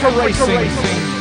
Africa Racing.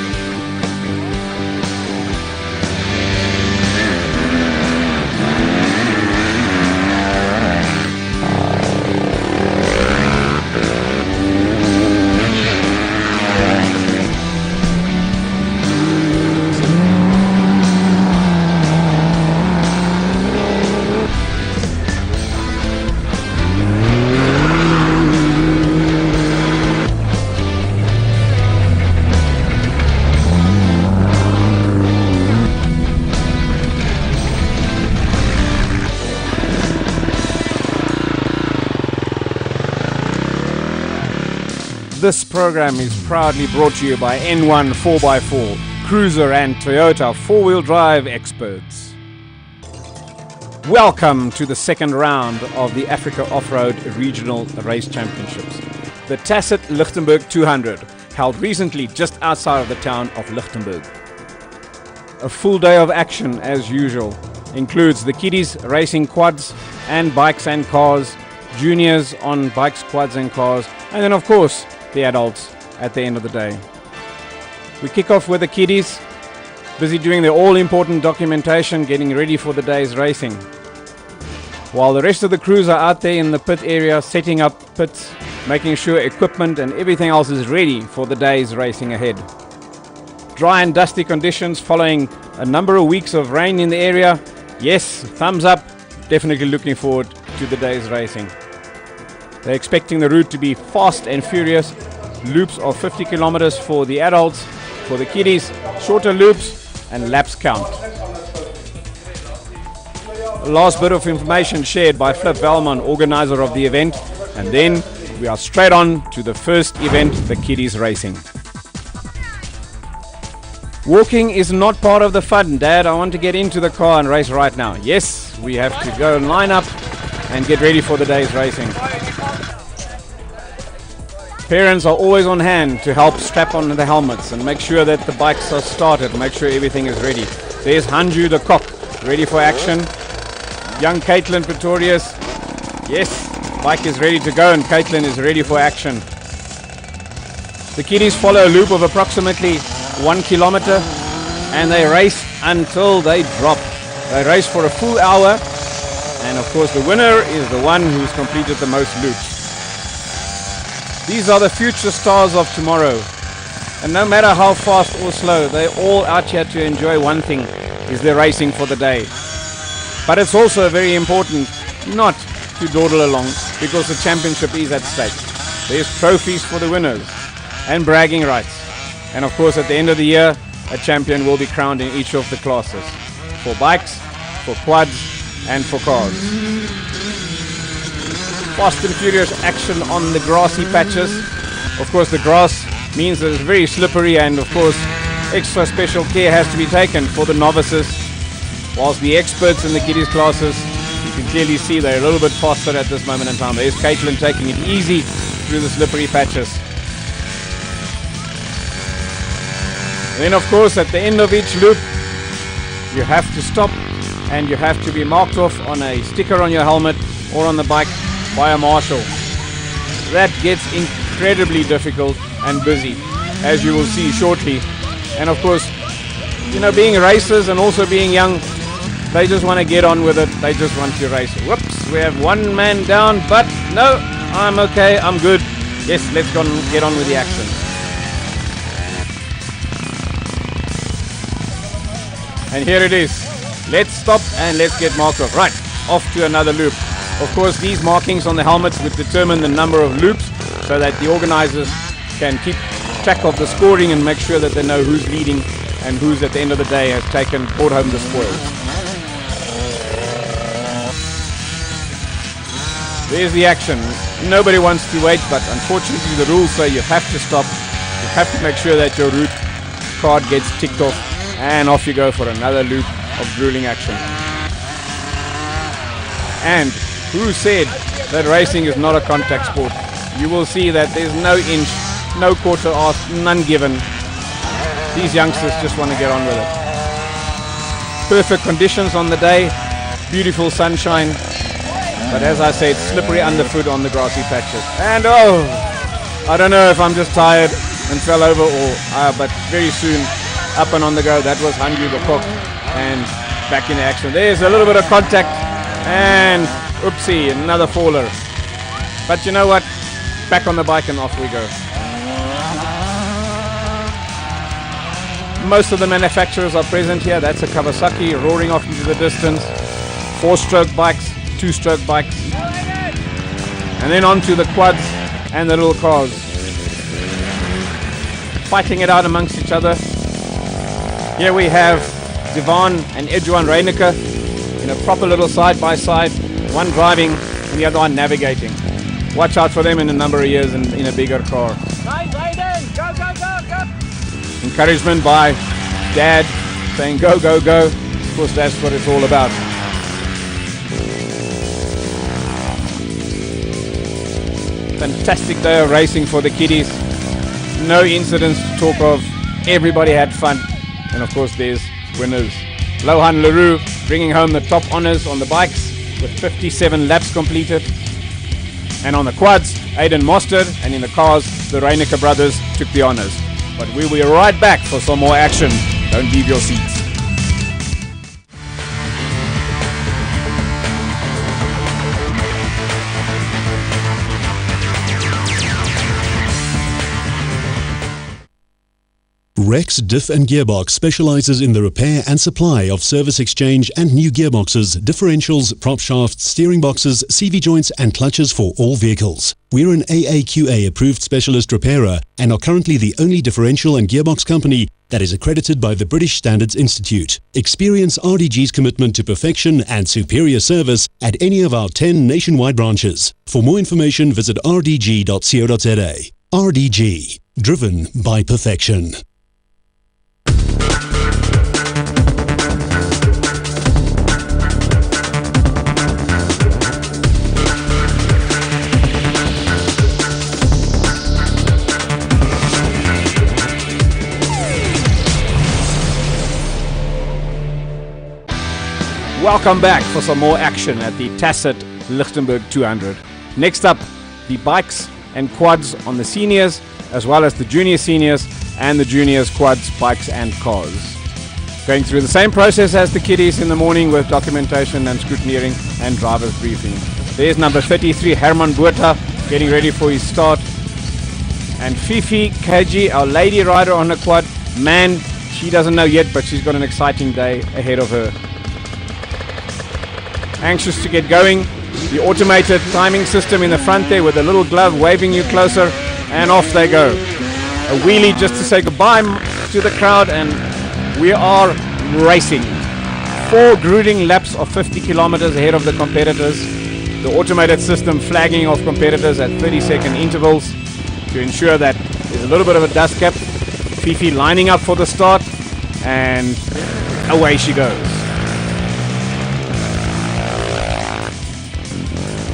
This program is proudly brought to you by N1 4x4, Cruiser and Toyota 4-wheel drive experts. Welcome to the second round of the Africa Off-Road Regional Race Championships. The Tacit Lichtenburg 200, held recently just outside of the town of Lichtenburg. A full day of action as usual. Includes the kiddies racing quads and bikes and cars, juniors on bikes, quads and cars, and then of course the adults at the end of the day. We kick off with the kiddies, busy doing their all-important documentation, getting ready for the day's racing. While the rest of the crews are out there in the pit area, setting up pits, making sure equipment and everything else is ready for the day's racing ahead. Dry and dusty conditions following a number of weeks of rain in the area. Yes, thumbs up, definitely looking forward to the day's racing. They're expecting the route to be fast and furious. Loops of 50 kilometers for the adults, for the kiddies, shorter loops and laps count. Last bit of information shared by Flip Velman, organizer of the event, and then we are straight on to the first event, the kiddies racing. Walking is not part of the fun. Dad, I want to get into the car and race right now. Yes, we have to go and line up and get ready for the day's racing. Parents are always on hand to help strap on the helmets and make sure that the bikes are started, make sure everything is ready. There's Hanju the cock, ready for action. Young Caitlin Pretorius, yes, bike is ready to go and Caitlin is ready for action. The kiddies follow a loop of approximately 1 kilometer and they race until they drop. They race for a full hour and of course the winner is the one who's completed the most loops. These are the future stars of tomorrow. And no matter how fast or slow, they're all out here to enjoy one thing, is the racing for the day. But it's also very important not to dawdle along because the championship is at stake. There's trophies for the winners and bragging rights. And of course at the end of the year, a champion will be crowned in each of the classes. For bikes, for quads and for cars. Fast and furious action on the grassy patches. Of course the grass means that it's very slippery and of course extra special care has to be taken for the novices. Whilst the experts in the kiddies classes, you can clearly see they're a little bit faster at this moment in time. There's Caitlin taking it easy through the slippery patches. And then of course at the end of each loop you have to stop and you have to be marked off on a sticker on your helmet or on the bike by a marshal. That gets incredibly difficult and busy, as you will see shortly. And of course, you know, being racers and also being young, they just want to get on with it. They just want to race. Whoops, we have one man down, but no, I'm okay, I'm good. Yes, let's go and get on with the action. And here it is. Let's stop and let's get marked off. Right, off to another loop. Of course, these markings on the helmets would determine the number of loops so that the organizers can keep track of the scoring and make sure that they know who's leading and who's at the end of the day has brought home the spoils. There's the action. Nobody wants to wait, but unfortunately the rules say you have to stop. You have to make sure that your route card gets ticked off and off you go for another loop of grueling action. And who said that racing is not a contact sport? You will see that there's no inch, no quarter asked, none given. These youngsters just want to get on with it. Perfect conditions on the day, beautiful sunshine, but as I said, slippery underfoot on the grassy patches. And oh, I don't know if I'm just tired and fell over, but very soon up and on the go. That was Hanju the cook, and back in action. There's a little bit of contact, and oopsie, another faller. But you know what? Back on the bike and off we go. Most of the manufacturers are present here. That's a Kawasaki roaring off into the distance. 4-stroke bikes, 2-stroke bikes. And then on to the quads and the little cars. Fighting it out amongst each other. Here we have Divan and Edjuan Reinicke in a proper little side-by-side. One driving and the other one navigating. Watch out for them in a number of years in a bigger car. Nice, Aiden! Go, go, go, go! Encouragement by Dad saying go, go, go. Of course, that's what it's all about. Fantastic day of racing for the kiddies. No incidents to talk of. Everybody had fun. And of course, there's winners. Lohan Leroux bringing home the top honors on the bikes with 57 laps completed. And on the quads, Aiden Mostert, and in the cars, the Reinicke brothers took the honors. But we will be right back for some more action. Don't leave your seats. Rex Diff and Gearbox specializes in the repair and supply of service exchange and new gearboxes, differentials, prop shafts, steering boxes, CV joints and clutches for all vehicles. We're an AAQA approved specialist repairer and are currently the only differential and gearbox company that is accredited by the British Standards Institute. Experience RDG's commitment to perfection and superior service at any of our 10 nationwide branches. For more information, visit rdg.co.za. RDG, driven by perfection. Welcome back for some more action at the Tacit Lichtenburg 200. Next up, the bikes and quads on the seniors, as well as the junior seniors and the juniors quads, bikes and cars. Going through the same process as the kiddies in the morning with documentation and scrutineering and driver's briefing. There's number 33, Herman Buerta, getting ready for his start. And Fifi Kaji, our lady rider on the quad. Man, she doesn't know yet, but she's got an exciting day ahead of her. Anxious to get going. The automated timing system in the front there with a little glove waving you closer, and off they go. A wheelie just to say goodbye to the crowd, and we are racing. 4 grueling laps of 50 kilometers ahead of the competitors. The automated system flagging off competitors at 30-second intervals to ensure that there's a little bit of a dust cap. Fifi lining up for the start, and away she goes.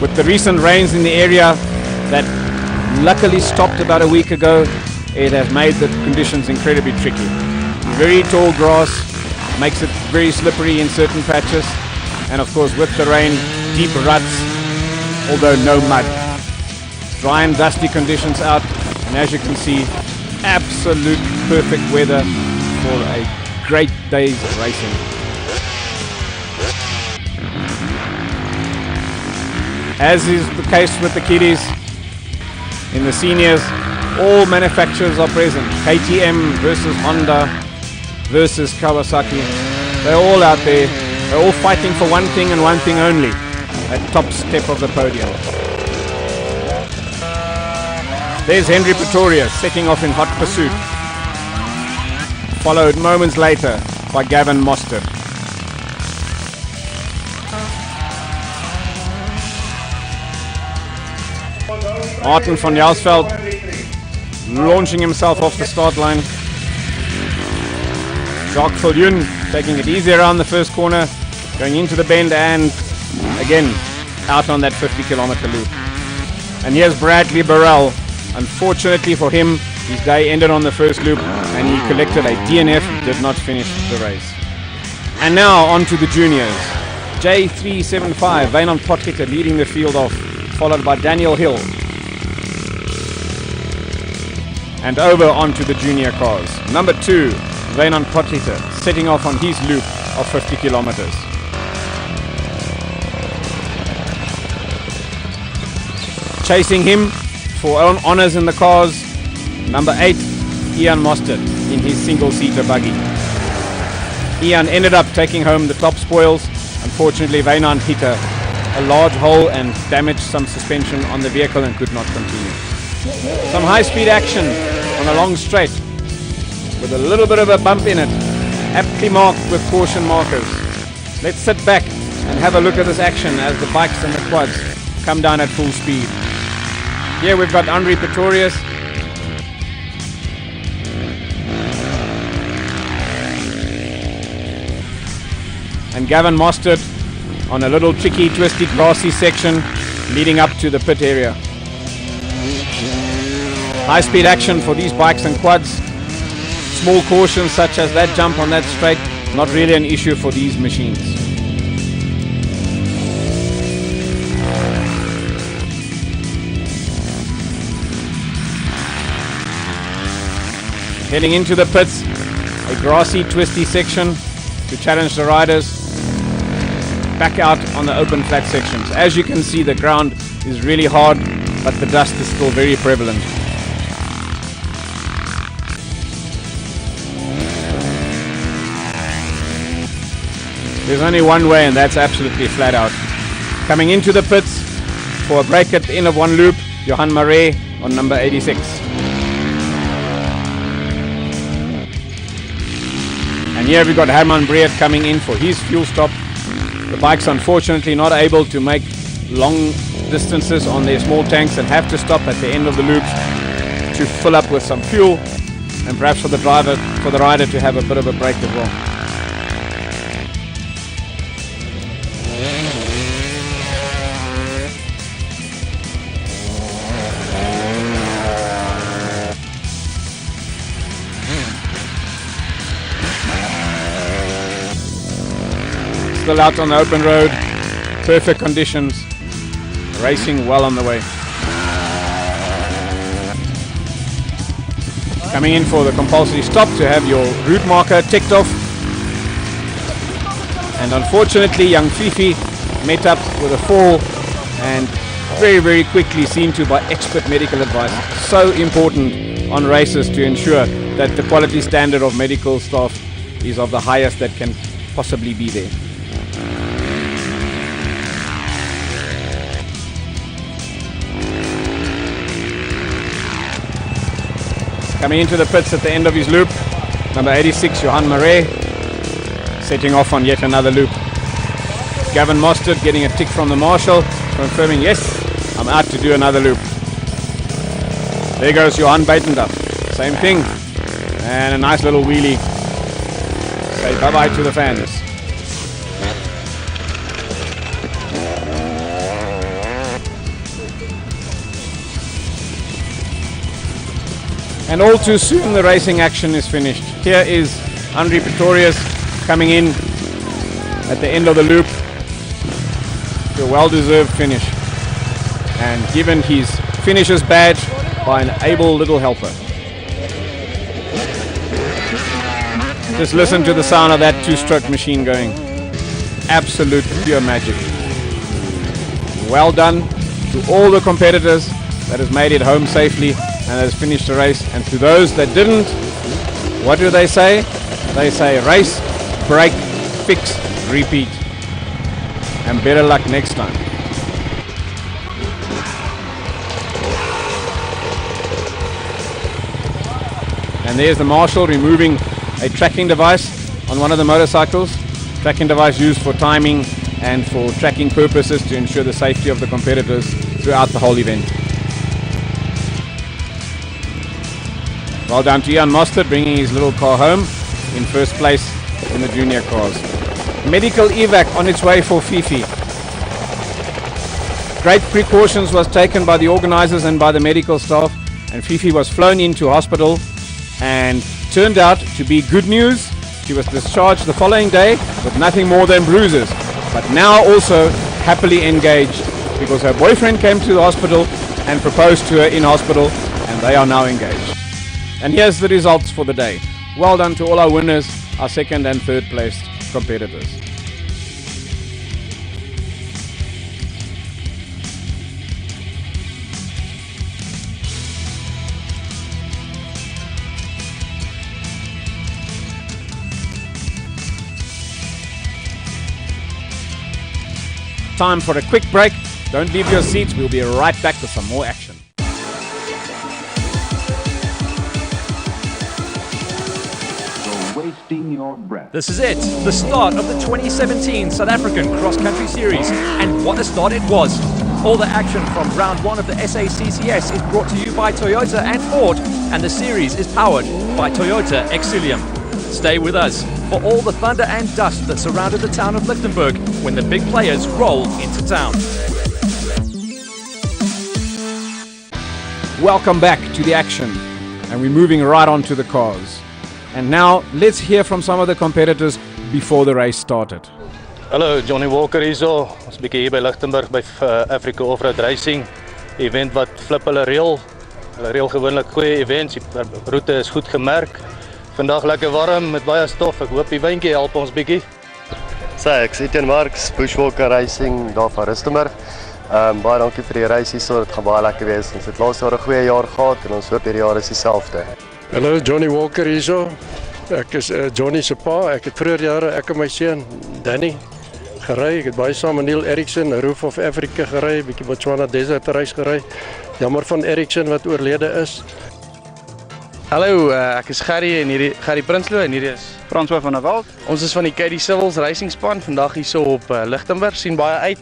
With the recent rains in the area that luckily stopped about a week ago, it has made the conditions incredibly tricky. Very tall grass makes it very slippery in certain patches, and of course with the rain, deep ruts, although no mud. Dry and dusty conditions out, and as you can see, absolute perfect weather for a great day's racing. As is the case with the kiddies, in the seniors, all manufacturers are present. KTM versus Honda versus Kawasaki. They're all out there. They're all fighting for one thing and one thing only, at top step of the podium. There's Henry Pretorius setting off in hot pursuit, followed moments later by Gavin Mostert. Martin van Jelsveld launching himself off the start line. Jacques Viljoen taking it easy around the first corner, going into the bend and again out on that 50-kilometer loop. And here's Bradley Burrell. Unfortunately for him, his day ended on the first loop and he collected a DNF. He did not finish the race. And now on to the juniors. J375, Wynand Potgieter leading the field off, followed by Daniel Hill. and over onto the junior cars. Number 2, Wynand Potgieter, setting off on his loop of 50 kilometers. Chasing him for honours in the cars, number 8, Ian Mostert in his single-seater buggy. Ian ended up taking home the top spoils. Unfortunately, Wynand hit a large hole and damaged some suspension on the vehicle and could not continue. Some high-speed action on a long straight with a little bit of a bump in it, aptly marked with caution markers. Let's sit back and have a look at this action as the bikes and the quads come down at full speed. Here we've got Henri Pretorius. And Gavin Mostert on a little tricky, twisty, grassy section leading up to the pit area. High-speed action for these bikes and quads. Small cautions such as that jump on that straight, not really an issue for these machines. Heading into the pits, a grassy, twisty section to challenge the riders. Back out on the open flat sections. As you can see, the ground is really hard, but the dust is still very prevalent. There's only one way, and that's absolutely flat out. Coming into the pits for a break at the end of one loop, Johan Marais on number 86. And here we've got Herman Breed coming in for his fuel stop. The bike's unfortunately not able to make long distances on their small tanks and have to stop at the end of the loops to fill up with some fuel, and perhaps for the rider to have a bit of a break as well. Still out on the open road, perfect conditions, racing well on the way. Coming in for the compulsory stop to have your route marker ticked off. And unfortunately, young Fifi met up with a fall and very, very quickly seen to by expert medical advice. So important on races to ensure that the quality standard of medical staff is of the highest that can possibly be there. Coming into the pits at the end of his loop, number 86, Johan Marais, setting off on yet another loop. Gavin Mostert getting a tick from the marshal, confirming, yes, I'm out to do another loop. There goes Johan Buitendag, same thing, and a nice little wheelie. Say bye-bye to the fans. And all too soon the racing action is finished. Here is Henri Pretorius coming in at the end of the loop to a well-deserved finish, and given his finisher's badge by an able little helper. Just listen to the sound of that two-stroke machine going. Absolute pure magic. Well done to all the competitors that has made it home safely and has finished the race. And to those that didn't, what do they say? They say race, break, fix, repeat. And better luck next time. And there's the marshal removing a tracking device on one of the motorcycles. Tracking device used for timing and for tracking purposes to ensure the safety of the competitors throughout the whole event. Well done to Ian Mostert, bringing his little car home in first place in the junior cars. Medical evac on its way for Fifi. Great precautions was taken by the organizers and by the medical staff, and Fifi was flown into hospital and turned out to be good news. She was discharged the following day with nothing more than bruises, but now also happily engaged because her boyfriend came to the hospital and proposed to her in hospital, and they are now engaged. And here's the results for the day. Well done to all our winners, our second and third placed competitors. Time for a quick break. Don't leave your seats. We'll be right back with some more action. Wasting your breath. This is it, the start of the 2017 South African Cross Country Series, and what a start it was. All the action from round one of the SACCS is brought to you by Toyota and Ford, and the series is powered by Toyota Exilium. Stay with us for all the thunder and dust that surrounded the town of Lichtenburg when the big players roll into town. Welcome back to the action, and we're moving right on to the cars. And now, let's hear from some of the competitors before the race started. Hallo, Johnny Walker hierso. Ons bietjie hier by Lichtenburg by Africa Offroad Racing. Event wat flip hulle reël. Hulle reël gewoonlik goeie events. Die roete is goed gemerk. Vandag lekker warm met baie stof. Ek hoop die windjie help ons bietjie. Ek is Etienne Marks, Bushwalker Racing daar van Lichtenburg. Baie dankie vir die reis hierso. Dit gaan baie lekker wees. Ons het laas jaar 'n goeie jaar gehad en ons hoop hierdie jaar is dieselfde. Hallo, Johnny Walker hierso. Ek is Johnny se pa. Ek het vroeër jare ek en my seun Danny gery. Ek het baie saam met Neil Erickson, Roof of Africa gery, bietjie Botswana Desert reis gery. Jammer van Erickson wat oorlede is. Hallo, ek is Gerry Prinsloo en hierdie is François van der Walt. Ons is van die KD Civils Racing Span vandag hierso op Lichtenburg. Sien baie uit.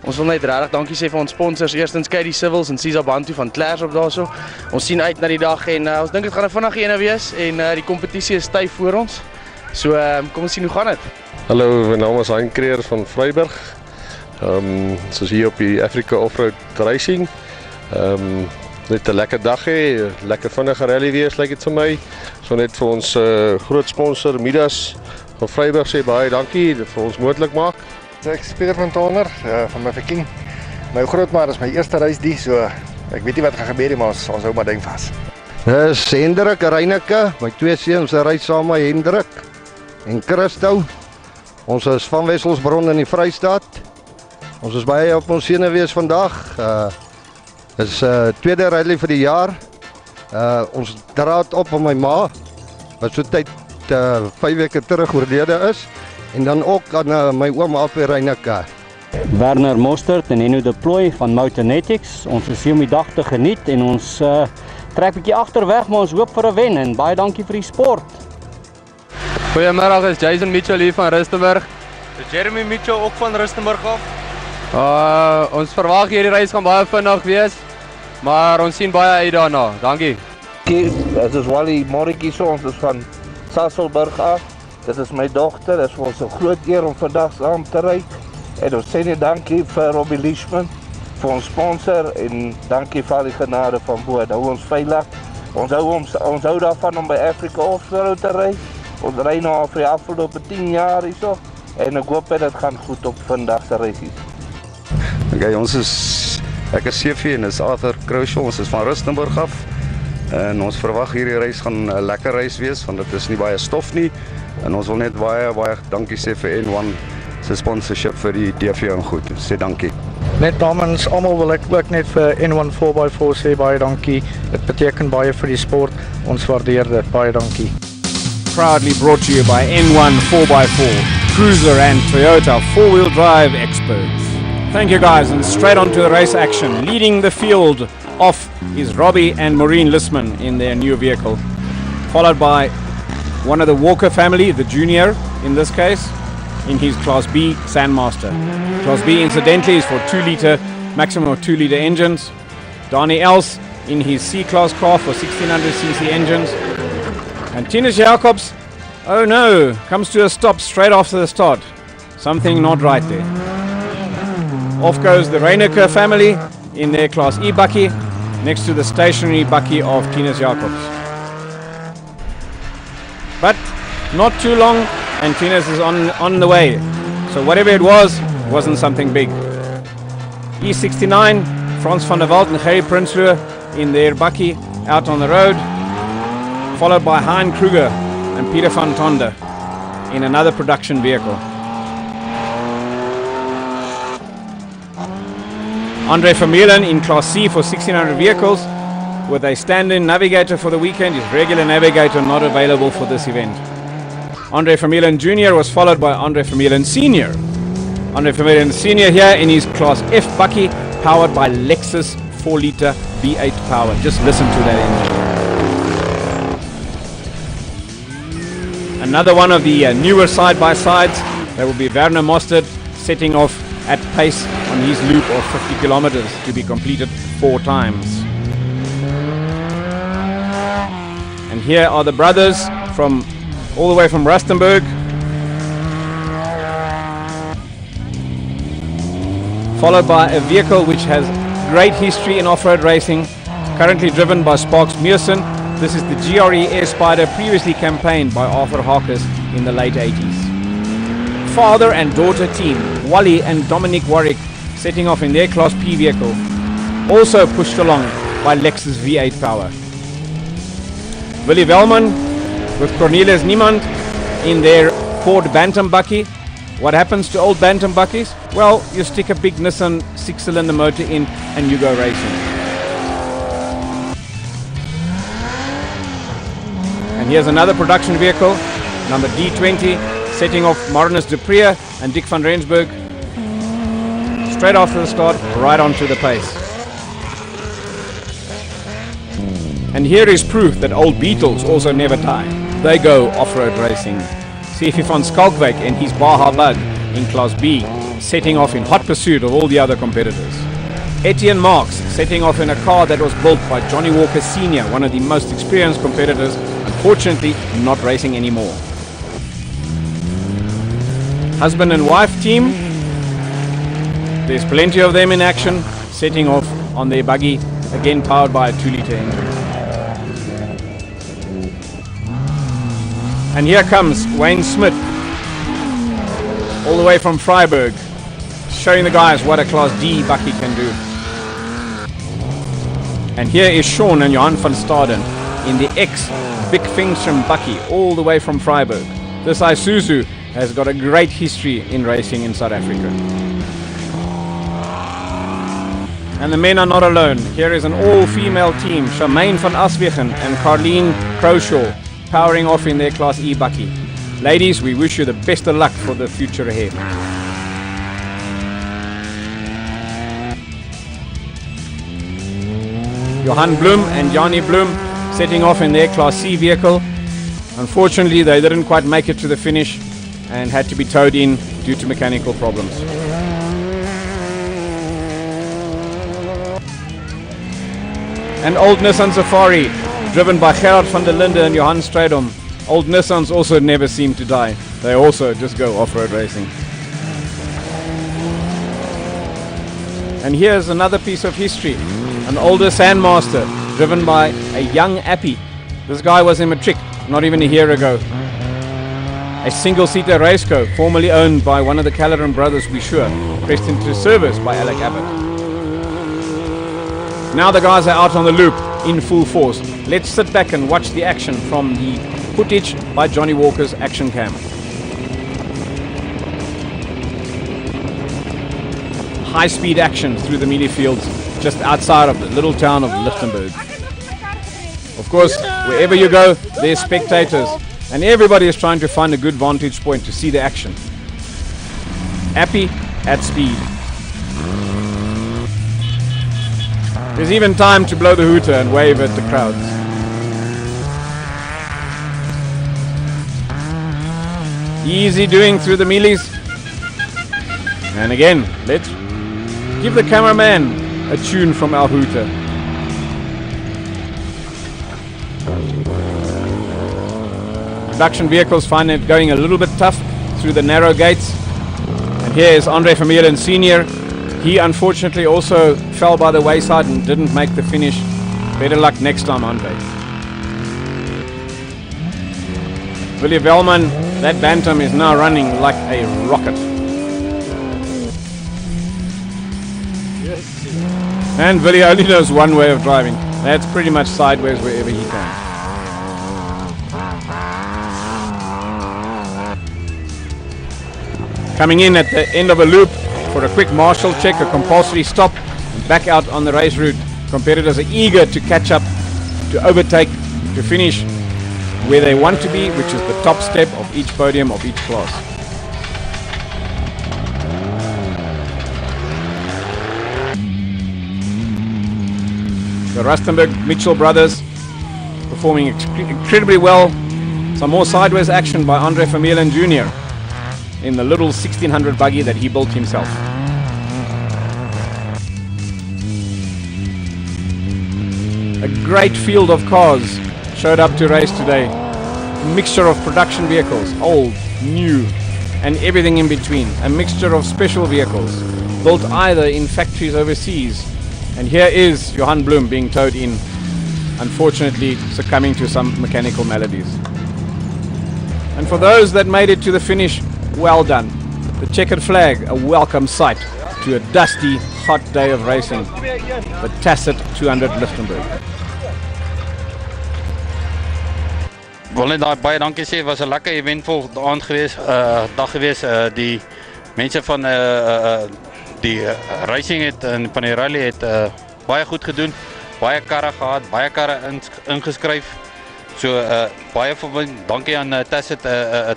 Ons wil net regtig dankie sê vir ons sponsors. Eerstens KD Civils en Cesar Bantu van Clash op daarso. Ons sien uit na die dag en ons dink dit gaan 'n vinnige ene wees en die kompetisie is styf voor ons. So kom ons sien hoe gaan dit. Hallo, my naam is Hein Creer van Vryburg. Soos hier op die Africa Offroad Racing. Net 'n lekker dag hê, lekker vinnige rally wees lyk dit vir my. So net vir ons groot sponsor Midas van Vryburg sê baie dankie vir ons moontlik maak. Ek is Pieter van Toner van my Viking. My grootma is my eerste reis die, so ek weet nie wat gaan gebeur nie, maar ons hou maar ding vas. Dis Hendrik Reineke, my twee seuns ry saam met Hendrik en Christo. Ons is van Wesselsbron in die Vrystaat. Ons is baie op ons senuwees vandag. Dis tweede rally vir die jaar. Ons draad op aan my ma wat so tyd 5 weke terug oorlede is. En dan ook aan my oom Alfie Reineke. Werner Mostert en Henno Deploy van Motornetics. Ons is hier om die dag te geniet en ons trek 'n bietjie agterweg, maar ons hoop vir 'n wen en baie dankie vir die sport. Goeiemiddag, is Jason Mitchell hier van Lichtenburg. Is Jeremy Mitchell ook van Lichtenburg af? Ons verwag hierdie reis gaan baie vinnig wees, maar ons sien baie uit daarna. Dankie. Dit is Wally Morrikie, ons is van Sasolburg af. Dit is my dogter, dit is vir ons 'n groot eer om vandag saam te ry. En ons sê net dankie vir Robbie Leishman, vir ons sponsor en dankie vir al die genade van bo. Hou ons veilig. Ons hou daarvan om by Africa Offroad te ry. Ons ry nou al vir die afgelope 10 jaar hierso en ek hoop dit gaan goed op vandag se reisies. Okay, ek is CV en is Arthur Crouchel. Ons is van Lichtenburg af. En ons verwag hierdie reis gaan 'n lekker reis wees want dit is nie baie stof nie. En ons wil net baie dankie sê vir N1 se sponsorship vir die DV en goed. Sê dankie. Net namens almal wil ek ook net vir N1 4x4 sê baie dankie. Dit beteken baie vir die sport. Ons waardeer dit. Baie dankie. Proudly brought to you by N1 4x4, Cruiser and Toyota 4-wheel drive experts. Thank you guys, and straight on to the race action. Leading the field off is Robbie and Maureen Lissman in their new vehicle, followed by one of the Walker family, the junior in this case, in his Class B Sandmaster. Class B incidentally is for 2-litre, maximum of 2-litre engines. Donnie Else in his C-Class car for 1600cc engines. And Tinus Jacobs, oh no, comes to a stop straight after the start. Something not right there. Off goes the Reineke family in their Class E bakkie, next to the stationary bakkie of Tinus Jacobs. But not too long and Tinus is on the way. So whatever it wasn't something big. E69, Frans van der Walt and Gerry Prinsloo in their bakkie out on the road. followed by Hein Kruger and Peter van Tonder in another production vehicle. Andre Vermeulen in Class C for 1600 vehicles with a stand-in navigator for the weekend. His regular navigator not available for this event. Andre Vermeulen Jr. was followed by Andre Vermeulen Sr. Andre Vermeulen Sr. here in his Class F bakkie, powered by Lexus 4-litre V8 power. Just listen to that engine. Another one of the newer side-by-sides. That will be Werner Mostert setting off at pace on his loop of 50 kilometers to be completed 4 times. And here are the brothers from all the way from Lichtenburg. Followed by a vehicle which has great history in off-road racing, currently driven by Sparks Meersen. This is the GRE Air Spider, previously campaigned by Arthur Harkes in the late 80s. Father and daughter team, Wally and Dominic Warwick, setting off in their Class P vehicle, also pushed along by Lexus V8 power. Willie Wellman with Cornelius Niemand in their Ford Bantam bakkie. What happens to old Bantam bakkies? Well, you stick a big Nissan 6-cylinder motor in and you go racing. And here's another production vehicle, number D20, setting off Marinus de Pree and Dick van Rensburg straight after the start, right onto the pace. And here is proof that old Beetles also never die. They go off-road racing. Sifi van Skalkwyk and his Baja Bug in Class B, setting off in hot pursuit of all the other competitors. Etienne Marks setting off in a car that was built by Johnny Walker Sr., one of the most experienced competitors, unfortunately not racing anymore. Husband and wife team, there's plenty of them in action, setting off on their buggy, again powered by a 2-litre engine. And here comes Wayne Smith, all the way from Freiburg, showing the guys what a Class D bakkie can do. And here is Sean and Johan van Staden in the ex-Vic Fingstrom bakkie, all the way from Freiburg. This Isuzu has got a great history in racing in South Africa. And the men are not alone. Here is an all-female team, Charmaine van Aswegen and Carleen Crowshaw, powering off in their Class E bakkie. Ladies, we wish you the best of luck for the future ahead. Johan Bloem and Jani Bloem setting off in their Class C vehicle. Unfortunately, they didn't quite make it to the finish and had to be towed in due to mechanical problems. And old Nissan Safari, driven by Gerard van der Linde and Johan Strydom. Old Nissans also never seem to die. They also just go off-road racing. And here's another piece of history. An older Sandmaster, driven by a young Appy. This guy was in Matric not even a year ago. A single-seater raceco, formerly owned by one of the Calleran brothers, we sure, pressed into service by Alec Abbott. Now the guys are out on the loop in full force. Let's sit back and watch the action from the footage by Johnny Walker's action cam. High-speed action through the mealie fields just outside of the little town of Lichtenburg. Of course, wherever you go, there's spectators, and everybody is trying to find a good vantage point to see the action. Appy at speed. There's even time to blow the hooter and wave at the crowds. Easy doing through the mealies. And again, let's give the cameraman a tune from our hooter. Production vehicles find it going a little bit tough through the narrow gates. And here is Andre Vermeulen Sr. He unfortunately also fell by the wayside and didn't make the finish. Better luck next time, Andre. Willie Wellman, that Bantam is now running like a rocket. And Willie only knows one way of driving. That's pretty much sideways wherever he can. Coming in at the end of a loop for a quick marshal check, a compulsory stop, and back out on the race route. Competitors are eager to catch up, to overtake, to finish where they want to be, which is the top step of each podium of each class. The Rustenburg Mitchell brothers performing incredibly well. Some more sideways action by Andre Vermeulen Jr. in the little 1600 buggy that he built himself. A great field of cars showed up to race today. A mixture of production vehicles, old, new, and everything in between. A mixture of special vehicles built either in factories overseas. And here is Johan Bloem being towed in, unfortunately succumbing to some mechanical maladies. And for those that made it to the finish, well done. The checkered flag, a welcome sight to a dusty, hot day of racing. The Tacit 200 Lichtenburg. Ik wil net baie dankie sê, was 'n lekker eventvol aand geweest, dag geweest. Die mense van die racing het en van die rally het baie goed gedoen. Baie karre gehad, baie karre ingeskryf. So baie dankie aan Tacit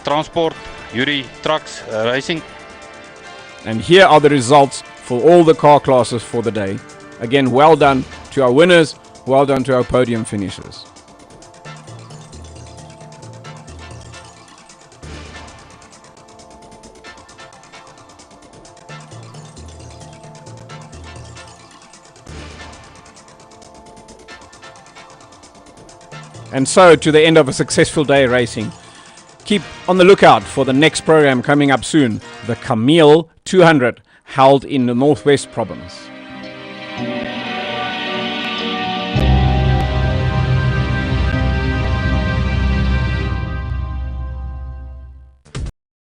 Transport, Yuri Trucks Racing. And here are the results for all the car classes for the day. Again, well done to our winners, well done to our podium finishers. And so to the end of a successful day racing. Keep on the lookout for the next program coming up soon, the Camille 200, held in the Northwest Province.